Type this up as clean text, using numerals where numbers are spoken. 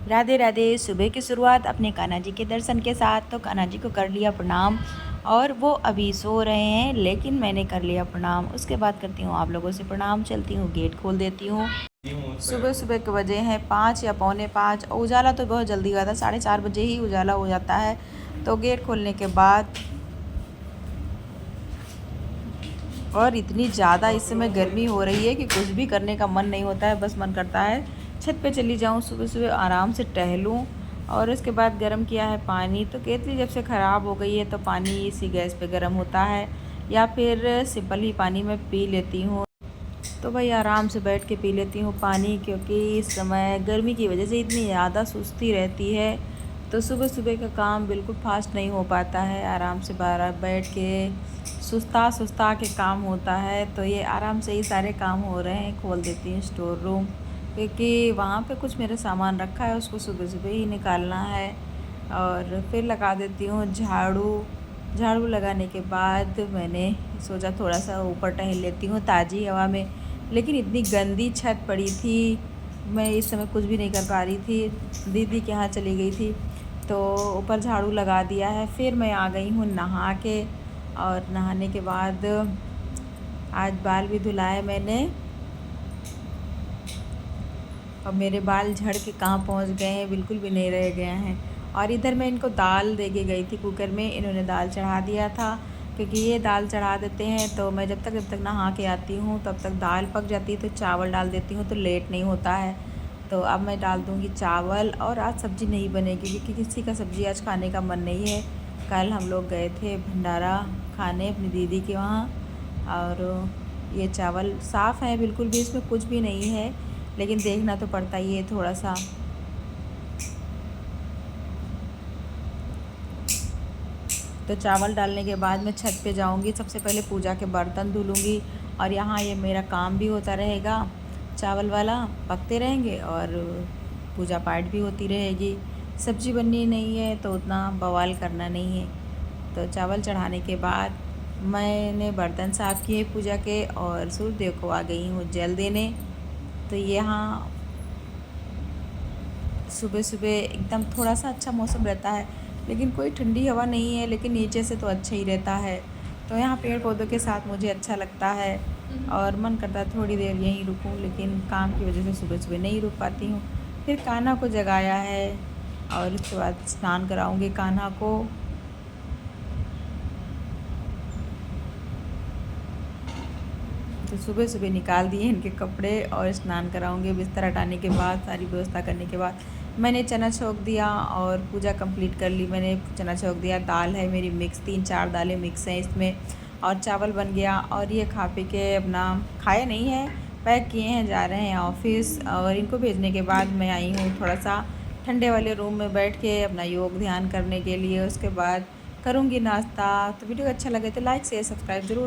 राधे राधे। सुबह की शुरुआत अपने कान्हा जी के दर्शन के साथ। तो कान्हा जी को कर लिया प्रणाम और वो अभी सो रहे हैं, लेकिन मैंने कर लिया प्रणाम। उसके बाद करती हूँ आप लोगों से प्रणाम, चलती हूँ गेट खोल देती हूँ। सुबह सुबह के बजे हैं 5 या पौने 5 और उजाला तो बहुत जल्दी हुआ था, 4:30 बजे ही उजाला हो जाता है। तो गेट खोलने के बाद और इतनी ज़्यादा इस समय गर्मी हो रही है कि कुछ भी करने का मन नहीं होता है। बस मन करता है छत पे चली जाऊँ, सुबह सुबह आराम से टहलूँ। और उसके बाद गर्म किया है पानी। तो केतली जब से ख़राब हो गई है तो पानी इसी गैस पे गर्म होता है या फिर सिंपल ही पानी में पी लेती हूँ। तो भाई आराम से बैठ के पी लेती हूँ पानी, क्योंकि इस समय गर्मी की वजह से इतनी ज़्यादा सुस्ती रहती है। तो सुबह सुबह का काम बिल्कुल फास्ट नहीं हो पाता है। आराम से बाहर बैठ के सुस्ता सुस्ता के काम होता है। तो ये आराम से ही सारे काम हो रहे हैं। खोल देती हूँ स्टोर रूम, क्योंकि वहाँ पे कुछ मेरा सामान रखा है, उसको सुबह सुबह ही निकालना है। और फिर लगा देती हूँ झाड़ू। झाड़ू लगाने के बाद मैंने सोचा थोड़ा सा ऊपर टहल लेती हूँ ताज़ी हवा में, लेकिन इतनी गंदी छत पड़ी थी, मैं इस समय कुछ भी नहीं कर पा रही थी। दीदी के यहाँ चली गई थी तो ऊपर झाड़ू लगा दिया है। फिर मैं आ गई हूँ नहा के, और नहाने के बाद आज बाल भी धुलाए मैंने। और मेरे बाल झड़ के कहाँ पहुँच गए हैं, बिल्कुल भी नहीं रह गए हैं। और इधर मैं इनको दाल दे के गई थी कुकर में, इन्होंने दाल चढ़ा दिया था। क्योंकि ये दाल चढ़ा देते हैं तो मैं जब तक नहा के आती हूँ तब तक दाल पक जाती है, तो चावल डाल देती हूँ तो लेट नहीं होता है। तो अब मैं डाल दूँगी चावल। और आज सब्ज़ी नहीं बनेगी क्योंकि किसी का सब्ज़ी आज खाने का मन नहीं है। कल हम लोग गए थे भंडारा खाने अपनी दीदी के वहाँ। और ये चावल साफ़ है, बिल्कुल भी इसमें कुछ भी नहीं है, लेकिन देखना तो पड़ता ही है थोड़ा सा। तो चावल डालने के बाद मैं छत पे जाऊंगी, सबसे पहले पूजा के बर्तन धुलूँगी। और यहाँ ये मेरा काम भी होता रहेगा, चावल वाला पकते रहेंगे और पूजा पाठ भी होती रहेगी। सब्ज़ी बननी नहीं है तो उतना बवाल करना नहीं है। तो चावल चढ़ाने के बाद मैंने बर्तन साफ़ किए पूजा के, और सूर्यदेव को आ गई हूँ जल देने। तो यहाँ सुबह सुबह एकदम थोड़ा सा अच्छा मौसम रहता है, लेकिन कोई ठंडी हवा नहीं है, लेकिन नीचे से तो अच्छा ही रहता है। तो यहाँ पेड़ पौधों के साथ मुझे अच्छा लगता है और मन करता है थोड़ी देर यहीं रुकूं, लेकिन काम की वजह से सुबह सुबह नहीं रुक पाती हूँ। फिर कान्हा को जगाया है और उसके बाद स्नान कराऊँगी कान्हा को। तो सुबह सुबह निकाल दिए इनके कपड़े और स्नान कराऊंगे। बिस्तर हटाने के बाद सारी व्यवस्था करने के बाद मैंने चना छोंक दिया और पूजा कंप्लीट कर ली। मैंने चना छोंक दिया, दाल है मेरी मिक्स, 3-4 दालें मिक्स हैं इसमें, और चावल बन गया। और ये खा पी के अपना खाए नहीं है, पैक किए हैं, जा रहे हैं ऑफिस। और इनको भेजने के बाद मैं आई हूँ थोड़ा सा ठंडे वाले रूम में बैठ के अपना योग ध्यान करने के लिए। उसके बाद करूँगी नाश्ता। तो वीडियो अच्छा लगे तो लाइक शेयर सब्सक्राइब ज़रूर।